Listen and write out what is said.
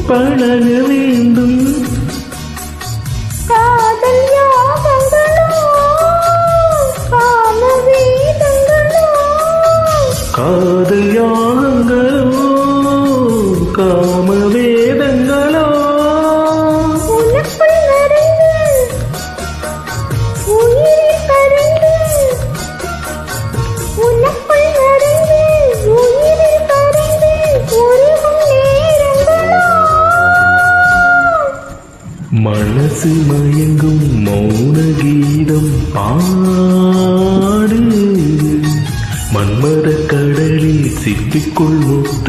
பழக வேண்டும். காதல் யாகங்களோ காம வேதங்களோ, காதல் யாகங்களோ காம வேதங்களோ, உனக்குள் நிறைந்து உயிரில் கரைந்து, உனக்குள் நிறைந்து உயிரில் கரைந்து உருகும் நேரங்களோ. மனசு மயங்கும் மௌன கீதம் பாடு, மன்மத கடலில் சிப்பிக்குள் முத்து